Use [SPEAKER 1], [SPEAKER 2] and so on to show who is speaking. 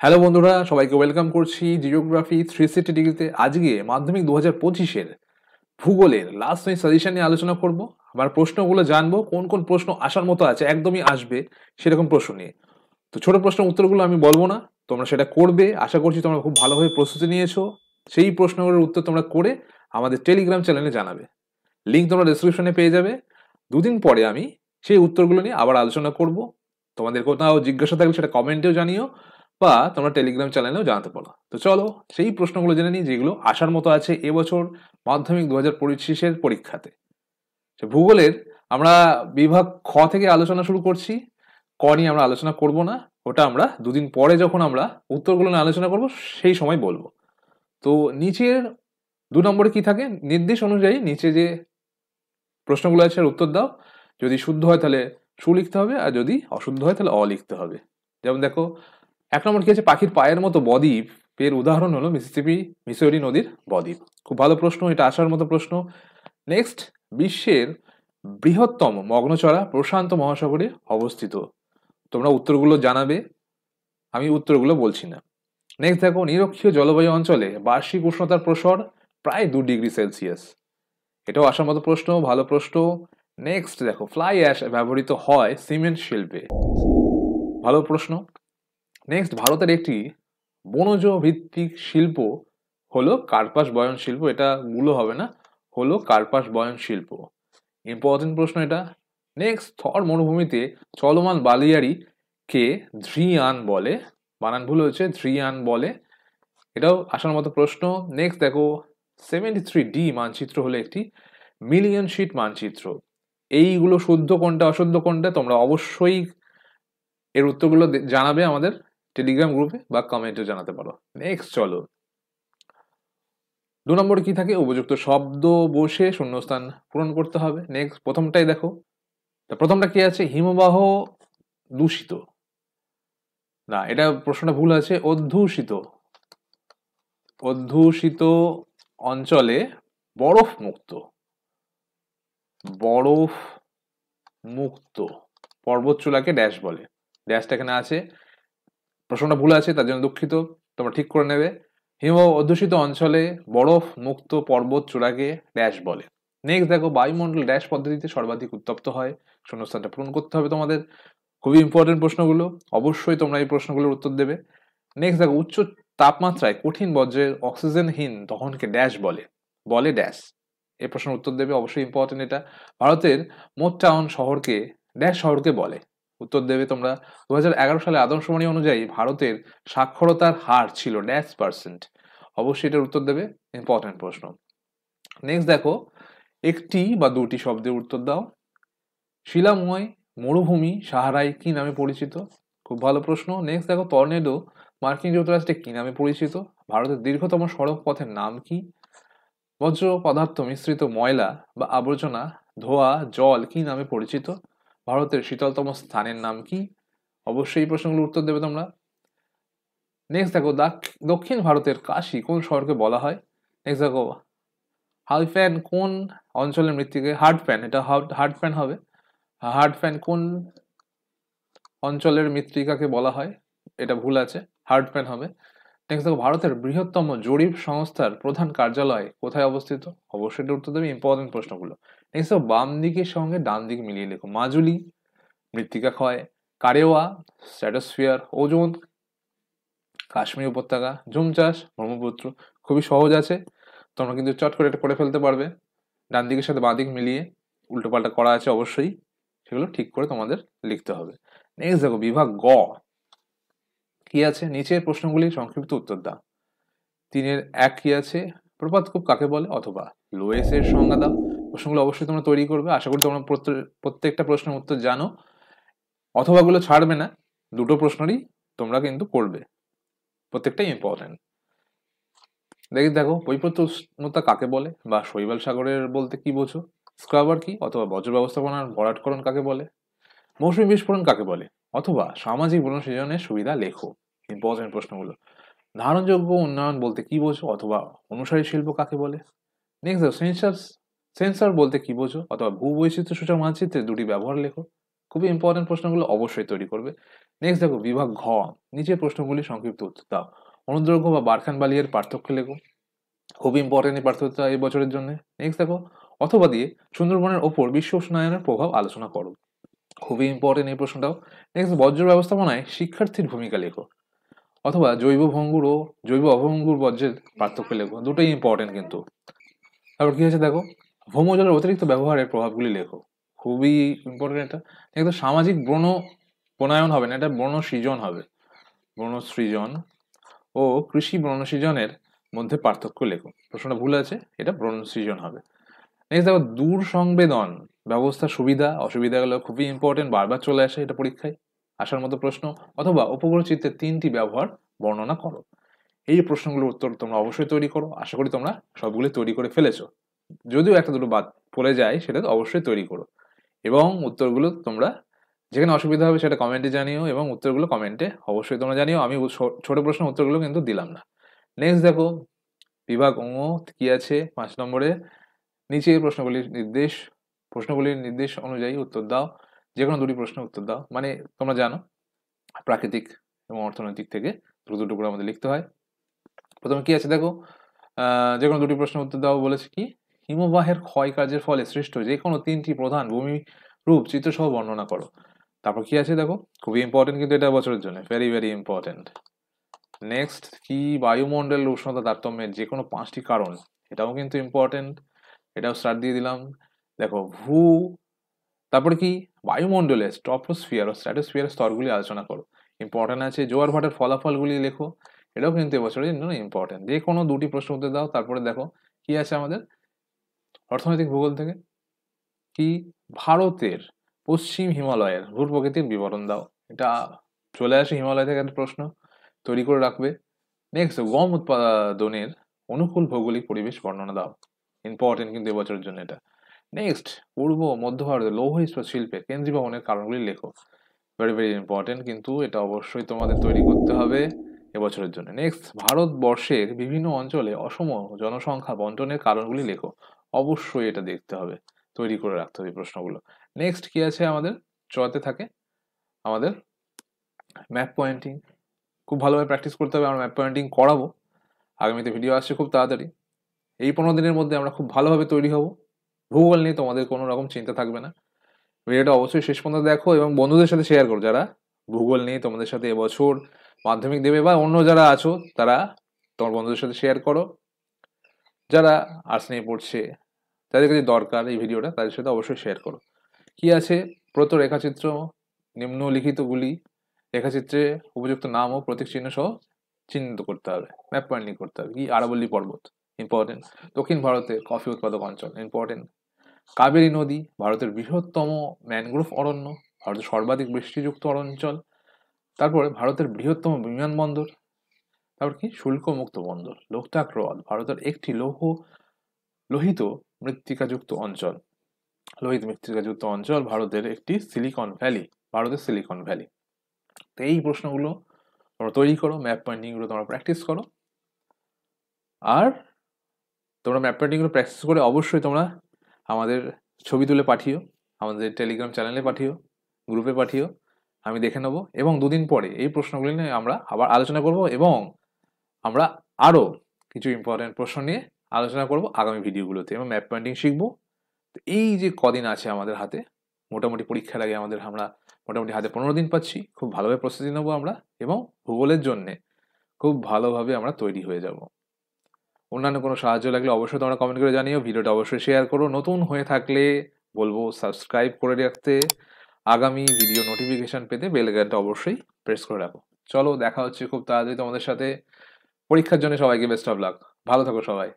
[SPEAKER 1] Hello বন্ধুরা, সবাইকে welcome করছি জিওগ্রাফি 360 ডিগ্রিতে। আজকে মাধ্যমিক 2025-এর ভূগোলের লাস্ট মিনিট সাজেশন নিয়ে আলোচনা করব। আবার প্রশ্নগুলো জানবো, কোন কোন প্রশ্ন আসার মতো আছে, একদমই আসবে সেরকম প্রশ্ন নিয়ে। তো ছোট প্রশ্নের উত্তরগুলো আমি বলবো না, তোমরা সেটা করবে। আশা করছি তোমরা খুব ভালোভাবে প্রস্তুতি নিয়েছো। সেই প্রশ্নগুলোর উত্তর তোমরা করে আমাদের টেলিগ্রাম চ্যানেলে জানাবে। লিঙ্ক তোমরা ডেসক্রিপশনে পেয়ে যাবে। দুদিন পরে আমি সেই উত্তরগুলো নিয়ে আবার আলোচনা করব। তোমাদের কোথাও জিজ্ঞাসা থাকলে সেটা কমেন্টেও জানিও, বা তোমরা টেলিগ্রাম চ্যানেলেও জানাতে পারো। তো চলো সেই প্রশ্নগুলো জেনে নিই যেগুলো আসার মতো আছে এবছর মাধ্যমিক 2025-এর পরীক্ষাতে। ভূগোলের আমরা বিভাগ খ থেকে আলোচনা শুরু করছি। ক নিয়ে আমরা আলোচনা করব না, ওটা আমরা দুদিন পরে যখন আমরা উত্তরগুলো নিয়ে আলোচনা করব সেই সময় বলবো। তো নিচের 2 নম্বরে কি থাকে, নির্দেশ অনুযায়ী নিচে যে প্রশ্নগুলো আছে উত্তর দাও। যদি শুদ্ধ হয় তাহলে সু লিখতে হবে, আর যদি অশুদ্ধ হয় তাহলে অ লিখতে হবে। যেমন দেখো, 1 নম্বর কি আছে, পাখির পায়ের মতো বদ্বীপ এর উদাহরণ হলো মিসৌরি নদীর বদ্বীপ। খুব ভালো প্রশ্ন, এটা আসার মতো প্রশ্ন। নেক্সট, বিশ্বের বৃহত্তম মগ্নচড়া প্রশান্ত মহাসাগরে অবস্থিত। তোমরা উত্তরগুলো জানাবে, আমি উত্তরগুলো বলছি না। নেক্সট দেখো, নিরক্ষীয় জলবায়ু অঞ্চলে বার্ষিক উষ্ণতার প্রসর প্রায় 2 ডিগ্রি সেলসিয়াস। এটাও আসার মতো প্রশ্ন, ভালো প্রশ্ন। নেক্সট দেখো, ফ্লাই অ্যাশ ব্যবহৃত হয় সিমেন্ট শিল্পে। ভালো প্রশ্ন। নেক্সট, ভারতের একটি বনজ ভিত্তিক শিল্প হলো কার্পাস বয়ন শিল্প। এটা গুলো হবে না, হলো কার্পাস বয়ন শিল্প। ইম্পর্টেন্ট প্রশ্ন এটা। নেক্সট, থর মরুভূমিতে চলমান বালিয়াড়ি কে ধৃয়ান বলে। বানান ভুল হয়েছে, ধৃয়ান বলে। এটাও আসার মতো প্রশ্ন। নেক্সট দেখো, 73D মানচিত্র হলো একটি মিলিয়ন শিট মানচিত্র। এইগুলো শুদ্ধ কোনটা অশুদ্ধ কোনটা তোমরা অবশ্যই এর উত্তরগুলো জানাবে আমাদের টেলিগ্রাম গ্রুপে, বা কমেন্টে জানাতে পারো। নেক্সট চলো, 2 নম্বরে কি থাকে, উপযুক্ত শব্দ বসে শূন্যস্থান পূরণ করতে হবে। নেক্সট, প্রথমটাই দেখো, প্রথমটা কি আছে, হিমবাহ দূষিত, না এটা প্রশ্নটা ভুল আছে, অধ্যুষিত। অধ্যুষিত অঞ্চলে বরফ মুক্ত, বরফ মুক্ত পর্বতচূড়াকে ড্যাশ বলে। ড্যাশটা এখানে আছে, প্রশ্নটা ভুল আছে, তার জন্য দুঃখিত, তোমরা ঠিক করে নেবে। হিমবাহ অধ্যুষিত অঞ্চলে বরফ মুক্ত পর্বত চূড়াকে ড্যাশ বলে। নেক্সট দেখো, বায়ুমণ্ডল ড্যাশ পদ্ধতিতে সর্বাধিক উত্তপ্ত হয়। শূন্যস্থানটা পূরণ করতে হবে তোমাদের। খুবই ইম্পর্টেন্ট প্রশ্নগুলো, অবশ্যই তোমরা এই প্রশ্নগুলোর উত্তর দেবে। নেক্সট দেখো, উচ্চ তাপমাত্রায় কঠিন বজ্রের অক্সিজেনহীন দহনকে ড্যাশ বলে। বলে ড্যাশ। এই প্রশ্নের উত্তর দেবে, অবশ্যই ইম্পর্টেন্ট এটা। ভারতের মোট টাউন শহরকে ড্যাশ শহরকে বলে। উত্তর দেবে তোমরা। 2011 সালে আদমশুমারি অনুযায়ী ভারতের সাক্ষরতার হার ছিল %। অবশ্যই এটার উত্তর দেবে, ইম্পর্টেন্ট প্রশ্ন। নেক্সট দেখো, একটি বা দুটি শব্দের উত্তর দাও। শিলাময় মরুভূমি সাহারায় কি নামে পরিচিত? খুব ভালো প্রশ্ন। নেক্সট দেখো, টর্নেডো মার্কিন যুক্তরাষ্ট্রে কি নামে পরিচিত? ভারতের দীর্ঘতম সড়ক পথের নাম কি? বজ্র পদার্থ মিশ্রিত ময়লা বা আবর্জনা ধোয়া জল কি নামে পরিচিত? ভারতের শীতলতম স্থানের নাম কি? অবশ্যই এই প্রশ্নগুলোর উত্তর দেবে তোমরা। নেক্সট দেখো, দক্ষিণ ভারতের কাশী কোন শহরকে বলা হয়? নেক্সট দেখো, হালফ্যান কোন অঞ্চলের মৃত্তিকে? হার্ডফ্যান, এটা হার্ডফ্যান হবে। হার্ডফ্যান কোন অঞ্চলের মৃত্তিকাকে বলা হয়? এটা ভুল আছে, হার্ডফ্যান হবে। নেক্সট দেখো, ভারতের বৃহত্তম জরিপ সংস্থার প্রধান কার্যালয় কোথায় অবস্থিত? অবশ্যই এটা উত্তর দেবে, ইম্পর্টেন্ট প্রশ্নগুলো। নেক্সট দেখো, বাম দিকের সঙ্গে ডান দিক মিলিয়ে লেখো। মাজুলি মৃত্তিকা ক্ষয়, কারেওয়া স্ট্র্যাটোস্ফিয়ার ওজোন কাশ্মীর উপত্যকা, ঝুম চাষ ব্রহ্মপুত্র। খুবই সহজ আছে, তোমরা কিন্তু চট করে এটা করে ফেলতে পারবে। ডান দিকের সাথে বাঁ দিক মিলিয়ে উল্টোপাল্টা করা আছে অবশ্যই, সেগুলো ঠিক করে তোমাদের লিখতে হবে। নেক্সট দেখো, বিভাগ গ কি আছে, নিচের প্রশ্নগুলি সংক্ষিপ্ত উত্তর দাও। 3-1 কি আছে, প্রপাতকূপ কাকে বলে, অথবা লোয়েসের সংজ্ঞা দাও। প্রশ্নগুলো অবশ্যই তোমরা তৈরি করবে, আশা করি তোমরা প্রত্যেকটা প্রশ্নের উত্তর জানো। অথবাগুলো ছাড়বে না, দুটো প্রশ্নেরই তোমরা কিন্তু করবে, প্রত্যেকটাই ইম্পর্টেন্ট। দেখো, বৈপরীত্য উষ্ণতা কাকে বলে, বা শৈবাল সাগরের বলতে কি বোঝো? স্ক্রাবার কি, অথবা বজ্র ব্যবস্থাপনার ভরাটকরণ কাকে বলে? মৌসুমী বিস্ফোরণ কাকে বলে? অথবা সামাজিক বনসৃজনের সুবিধা লেখো। ইম্পর্টেন্ট প্রশ্নগুলো। ধারণযোগ্য উন্নয়ন বলতে কি বোঝো, অথবা অনুসারী শিল্প কাকে বলে? নেক্সট, সেন্সর বলতে কি বোঝো, অথবা ভূবৈচিত্র্য সূচক মানচিত্রের দুটি ব্যবহার লেখো। খুবই ইম্পর্টেন্ট প্রশ্নগুলো, অবশ্যই তৈরি করবে। নেক্সট দেখো বিভাগ ঘ, নিচের প্রশ্নগুলি সংক্ষিপ্ত উত্তর দাও। অনুদ্রব্য বা বারখান-বালি এর পার্থক্য লেখো। খুব ইম্পর্টেন্ট এই পার্থক্যটা এই বছরের জন্য। নেক্সট দেখো অথবা দিয়ে সুন্দরবনের ওপর বিশ্ব উষ্ণায়নের প্রভাব আলোচনা করো। খুবই ইম্পর্টেন্ট এই প্রশ্নটাও। নেক্সট বর্জ্য ব্যবস্থাপনায় শিক্ষার্থীর ভূমিকা লেখো। অথবা জৈব ভঙ্গুর ও জৈব অভঙ্গুর বর্জ্যের পার্থক্য লেখো। দুটোই ইম্পর্টেন্ট কিন্তু। তারপর কি আছে দেখো, ভৌমজলের অতিরিক্ত ব্যবহারের প্রভাবগুলি লেখো। খুবই ইম্পর্টেন্ট এটা। কিন্তু সামাজিক বনায়ন হবে না, এটা বনসৃজন হবে। বনসৃজন ও কৃষি বনসৃজনের মধ্যে পার্থক্য লেখো। প্রশ্নটা ভুল আছে, এটা বনসৃজন হবে। নেক্সট দেখো দূর সংবেদন ব্যবস্থার সুবিধা অসুবিধাগুলো খুবই ইম্পর্টেন্ট, বারবার চলে আসে এটা পরীক্ষায় আসার মতো প্রশ্ন। অথবা উপগ্রহ চিত্রের 3টি ব্যবহার বর্ণনা করো। এই প্রশ্নগুলোর উত্তর তোমরা অবশ্যই তৈরি করো। আশা করি তোমরা সবগুলো তৈরি করে ফেলেছো। যদিও একটা দুটো বাদ পড়ে যায় সেটা তো অবশ্যই তৈরি করো, এবং উত্তরগুলো তোমরা যেখানে অসুবিধা হবে সেটা কমেন্টে জানিও, এবং উত্তরগুলো কমেন্টে অবশ্যই তোমরা জানিও। আমি ছোট প্রশ্নের উত্তরগুলো কিন্তু দিলাম না। নেক্সট দেখো বিভাগ ঙ কি আছে 5 নম্বরে, নিচে প্রশ্নগুলির নির্দেশ অনুযায়ী উত্তর দাও। যে কোনো দুটি প্রশ্নের উত্তর দাও। মানে তোমরা জানো প্রাকৃতিক এবং অর্থনৈতিক থেকে দুটো করে আমাদের লিখতে হয়। প্রথমে কি আছে দেখো, যে কোনো দুটি প্রশ্নের উত্তর দাও বলেছে কি, হিমবাহের ক্ষয় কার্যের ফলে সৃষ্ট যে কোনো 3টি প্রধান ভূমিরূপ চিত্রসহ বর্ণনা করো। তারপর কি আছে দেখো, খুবই ইম্পর্টেন্ট কিন্তু এটা বছরের জন্য, ভেরি ভেরি ইম্পর্টেন্ট। নেক্সট কি, বায়ুমণ্ডল উষ্ণতা তারতম্যের যে কোনো 5টি কারণ, এটাও কিন্তু ইম্পর্টেন্ট, এটাও স্টার্ট দিয়ে দিলাম। দেখো তারপরে কি, বায়ুমণ্ডলের ট্রপোস্ফিয়ার ও স্ট্র্যাটোস্ফিয়ার স্তরগুলি আলোচনা করো। ইম্পর্টেন্ট আছে। জোয়ার ভাটার ফলাফলগুলি লেখো। এটাও কিন্তু এবছরের জন্য ইম্পর্টেন্ট। যে কোনো দুটি প্রশ্ন উত্তর দাও। তারপরে দেখো কি আছে আমাদের অর্থনৈতিক ভূগোল থেকে, কি, ভারতের পশ্চিম হিমালয়ের ভূপ্রকৃতির বিবরণ দাও। এটা চলে আসে হিমালয় থেকে একটা প্রশ্ন, তৈরি করে রাখবে। নেক্সট গম উৎপাদনের অনুকূল ভৌগোলিক পরিবেশ বর্ণনা দাও। ইম্পর্টেন্ট কিন্তু এবছরের জন্য এটা। নেক্সট পূর্ব মধ্য ভারতের লৌহ ইস্পাত শিল্পের কেন্দ্রীভবনের কারণগুলি লেখো। ভেরি ভেরি ইম্পর্টেন্ট কিন্তু এটা অবশ্যই তোমাদের তৈরি করতে হবে এবছরের জন্য। নেক্সট ভারতবর্ষের বিভিন্ন অঞ্চলে অসম জনসংখ্যা বন্টনের কারণগুলি লেখো। অবশ্যই এটা দেখতে হবে, তৈরি করে রাখতে হবে এই প্রশ্নগুলো। নেক্সট কি আছে আমাদের চতে থাকে আমাদের ম্যাপ পয়েন্টিং। খুব ভালোভাবে প্র্যাকটিস করতে হবে। আমরা ম্যাপ পয়েন্টিং করাবো, আগামীতে ভিডিও আসছে খুব তাড়াতাড়ি। এই 15 দিনের মধ্যে আমরা খুব ভালোভাবে তৈরি হব। ভূগোল নিয়ে তোমাদের কোনো রকম চিন্তা থাকবে না। ভিডিওটা অবশ্যই শেষ পর্যন্ত দেখো এবং বন্ধুদের সাথে শেয়ার করো যারা ভূগোল নিয়ে তোমাদের সাথে এবছর মাধ্যমিক দেবে, বা অন্য যারা আছো তারা তোমার বন্ধুদের সাথে শেয়ার করো। যারা আর্টস নিয়ে পড়ছে, তাদের কাছে দরকার এই ভিডিওটা, তাদের সাথে অবশ্যই শেয়ার করো। কি আছে, প্রত রেখাচিত্র নিম্নলিখিতগুলি রেখাচিত্রে উপযুক্ত নাম ও প্রতীক চিহ্ন সহ চিহ্নিত করতে হবে। ম্যাপ পয়েন্টিং করতে হবে। কি, আরাবল্লী পর্বত ইম্পর্টেন্ট। দক্ষিণ ভারতে কফি উৎপাদক অঞ্চল ইম্পর্টেন্ট। কাবেরী নদী ভারতের বৃহত্তম ম্যানগ্রোভ অরণ্য, ভারতের সর্বাধিক বৃষ্টিযুক্ত অঞ্চল। তারপরে ভারতের বৃহত্তম বিমানবন্দর। তারপর কি, শুল্ক মুক্ত বন্দর। লোকটাক হ্রদ ভারতের একটি লোহিত মৃত্তিকাযুক্ত অঞ্চল। লোহিত মৃত্তিকাযুক্ত অঞ্চল ভারতের একটি সিলিকন ভ্যালি, ভারতের সিলিকন ভ্যালি। তো এই প্রশ্নগুলো তোমরা তৈরি করো, ম্যাপ পয়েন্টিং গুলো তোমরা প্র্যাকটিস করো। আর তোমরা ম্যাপ পয়েন্টিং গুলো প্র্যাকটিস করে অবশ্যই তোমরা আমাদের ছবি তুলে পাঠিও, আমাদের টেলিগ্রাম চ্যানেলে পাঠিও, গ্রুপে পাঠিও, আমি দেখে নেবো। এবং দুদিন পরে এই প্রশ্নগুলি নিয়ে আমরা আবার আলোচনা করব, এবং আমরা আরো কিছু ইম্পর্টেন্ট প্রশ্ন নিয়ে আলোচনা করব আগামী ভিডিওগুলোতে, এবং ম্যাপ পয়েন্টিং শিখবো। এই যে কদিন আছে আমাদের হাতে, মোটামুটি পরীক্ষার আগে আমরা মোটামুটি হাতে 15 দিন পাচ্ছি। খুব ভালোভাবে প্রস্তুতি নেবো আমরা, এবং ভূগোলের জন্যে খুব ভালোভাবে আমরা তৈরি হয়ে যাব। অন্যান্য কোনো সাহায্য লাগলে অবশ্যই তোমরা কমেন্ট করে জানিও। ভিডিওটা অবশ্যই শেয়ার করো। নতুন হয়ে থাকলে বলবো সাবস্ক্রাইব করে রাখতে, আগামী ভিডিও নোটিফিকেশন পেতে বেল আইকনটা অবশ্যই প্রেস করে রাখো। চলো দেখা হচ্ছে খুব তাড়াতাড়ি তোমাদের সাথে। পরীক্ষার জন্য সবাইকে বেস্ট অফ লাক। ভালো থাকো সবাই।